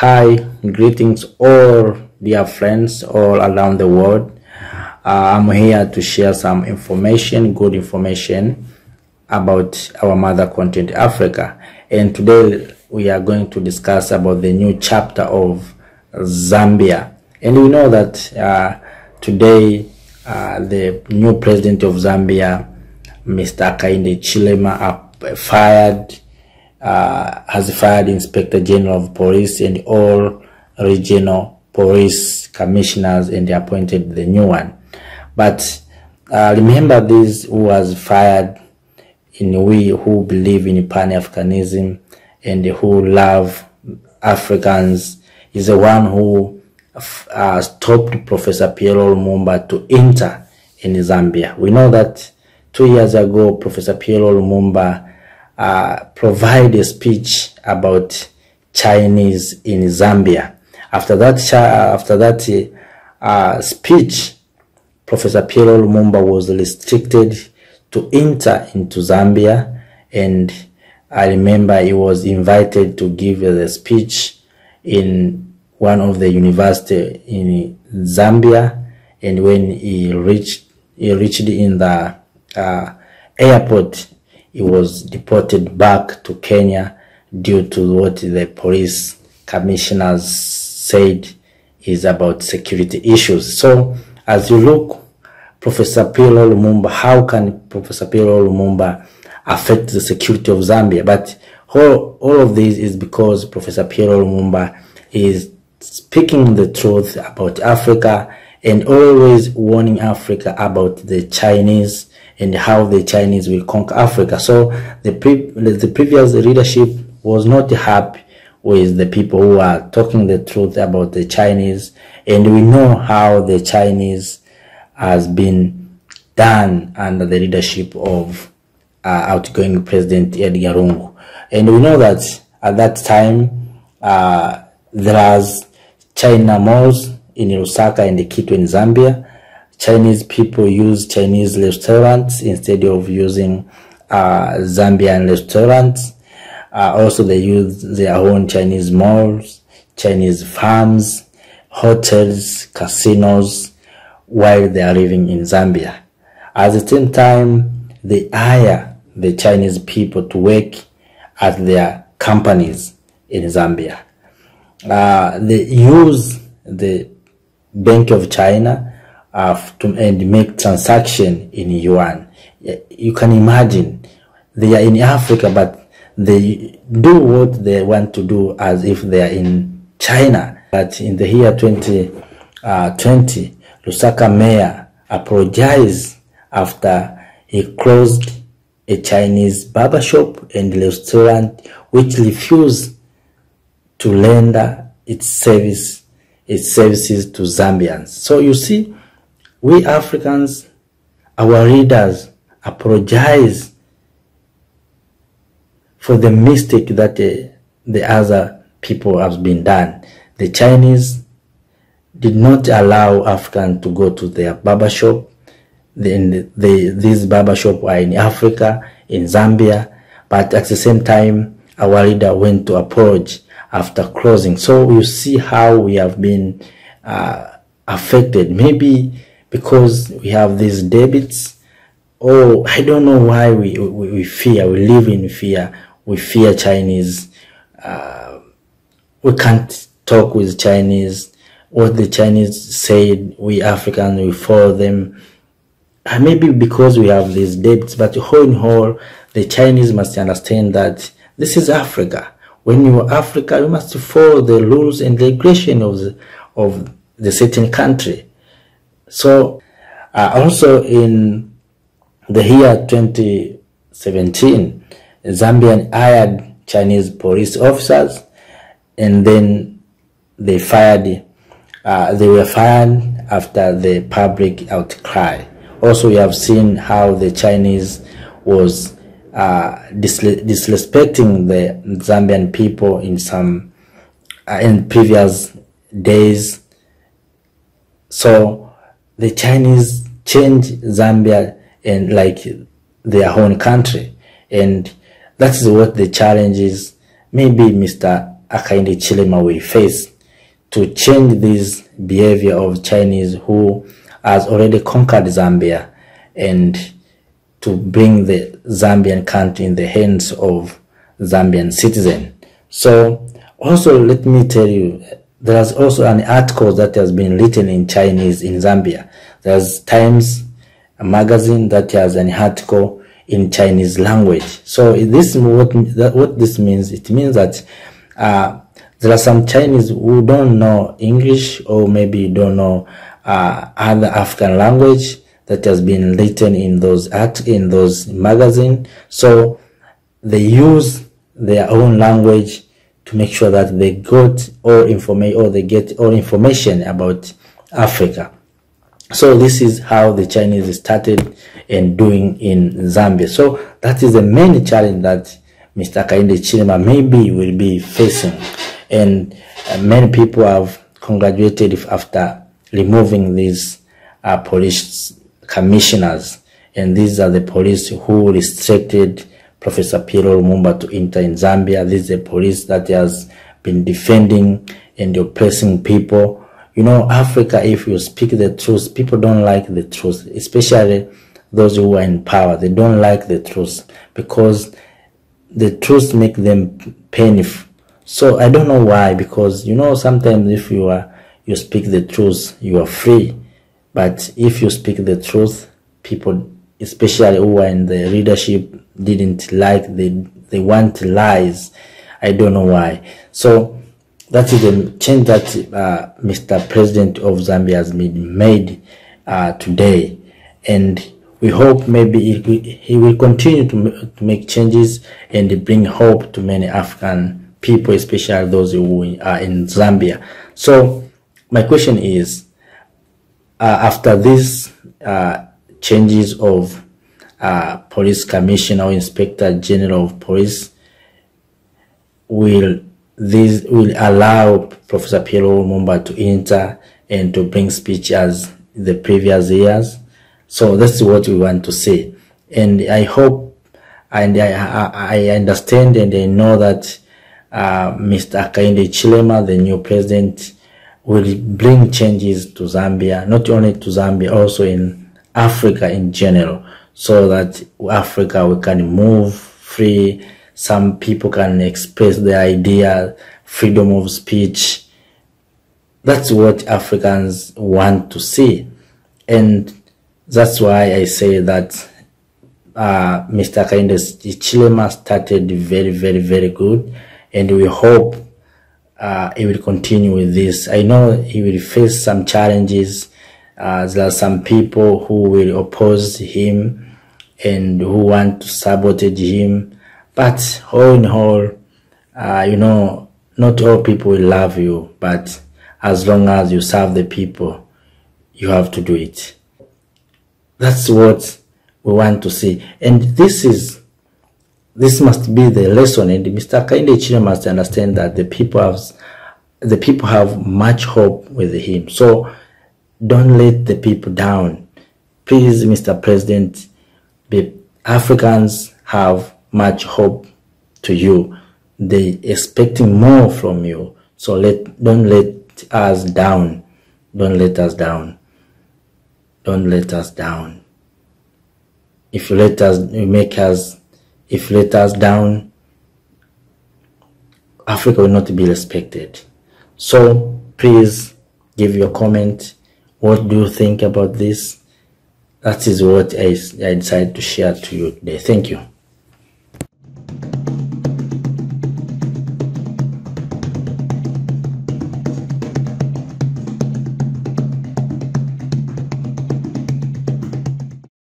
Hi, greetings all dear friends all around the world. I'm here to share some information, good information about our mother continent Africa. And today we are going to discuss about the new chapter of Zambia. And we know that today the new president of Zambia, Mr. Hakainde Hichilema, has fired Inspector General of Police and all regional police commissioners, and they appointed the new one. But remember, this who was fired, in we who believe in Pan-Africanism and who love Africans, is the one who stopped Professor Plo Lumumba to enter in Zambia. We know that 2 years ago, Professor Plo Lumumba provide a speech about Chinese in Zambia. After that speech, Professor Plo Lumumba was restricted to enter into Zambia, and I remember he was invited to give a speech in one of the university in Zambia, and when he reached in the airport, he was deported back to Kenya due to what the police commissioners said is about security issues. So as you look, Professor Plo Lumumba, how can Professor Plo Lumumba affect the security of Zambia? But all of this is because Professor Plo Lumumba is speaking the truth about Africa and always warning Africa about the Chinese and how the Chinese will conquer Africa. So the previous leadership was not happy with the people who are talking the truth about the Chinese, and we know how the Chinese has been done under the leadership of outgoing President Edgar Lungu. And we know that at that time there was China malls in Lusaka and Quito in Zambia. Chinese people use Chinese restaurants instead of using Zambian restaurants. Also, they use their own Chinese malls, Chinese farms, hotels, casinos, while they are living in Zambia. At the same time, they hire the Chinese people to work at their companies in Zambia. They use the Bank of China and make transaction in yuan. You can imagine they are in Africa, but they do what they want to do as if they are in China. But in the year 2020, Lusaka mayor apologized after he closed a Chinese barber shop and restaurant which refused to render its services to Zambians. So you see, we Africans, our leaders, apologize for the mistake that the other people have been done. The Chinese did not allow Africans to go to their barbershop. These barbershop are in Africa, in Zambia, but at the same time, our leader went to apologize after closing. So you see how we have been affected. Maybe because we have these debits, or I don't know why we fear, we live in fear, we fear Chinese, we can't talk with Chinese, what the Chinese said, we Africans, we follow them, maybe because we have these debits, but all in all, the Chinese must understand that this is Africa. When you are Africa, you must follow the rules and regulation of the certain country. So also in the year 2017, Zambian hired Chinese police officers, and then they were fired after the public outcry. Also, we have seen how the Chinese was disrespecting the Zambian people in previous days. So the Chinese changed Zambia and like their own country, and that is what the challenge is. Maybe Mr. Hakainde Hichilema will face to change this behavior of Chinese who has already conquered Zambia, and to bring the Zambian country in the hands of Zambian citizens. So also let me tell you, there's also an article that has been written in Chinese in Zambia. There's Times, a magazine that has an article in Chinese language. So this what this means. It means that there are some Chinese who don't know English, or maybe don't know other African language that has been written in those magazines. So they use their own language to make sure that they got all information, or they get all information about Africa. So this is how the Chinese started and doing in Zambia. So that is the main challenge that Mr. Hakainde Hichilema maybe will be facing. And many people have congratulated after removing these police commissioners. And these are the police who restricted Professor Plo Lumumba to enter in Zambia. This is the police that has been defending and oppressing people. You know, Africa, if you speak the truth, people don't like the truth, especially those who are in power. They don't like the truth because the truth makes them painful. So I don't know why, because you know, sometimes if you speak the truth, you are free. But if you speak the truth, people, especially who are in the leadership, didn't like, they want lies. I don't know why. So that is the change that Mr. President of Zambia has been made today, and we hope maybe he will continue to make changes and bring hope to many African people, especially those who are in Zambia. So my question is, after these changes of police commissioner or inspector general of police, will allow Professor Plo Lumumba to enter and to bring speech as the previous years? So that's what we want to say. And I hope, and I understand, and I know that Mr. Hakainde Hichilema, the new president, will bring changes to Zambia, not only to Zambia, also in Africa in general, so that Africa, we can move free. Some people can express their idea, freedom of speech. That's what Africans want to see. And that's why I say that Mr. Hakainde Hichilema started very, very, very good. And we hope he will continue with this. I know he will face some challenges. There are some people who will oppose him and who want to sabotage him. But all in all, you know, not all people will love you, but as long as you serve the people, you have to do it. That's what we want to see. And this must be the lesson. And Mr. Hakainde Hichilema must understand that the people have much hope with him. So don't let the people down. Please, Mr. President, the Africans have much hope to you. They expecting more from you. So don't let us down. Don't let us down. Don't let us down. If you let us down, Africa will not be respected. So please give your comment. What do you think about this? That is what I decided to share to you today. Thank you.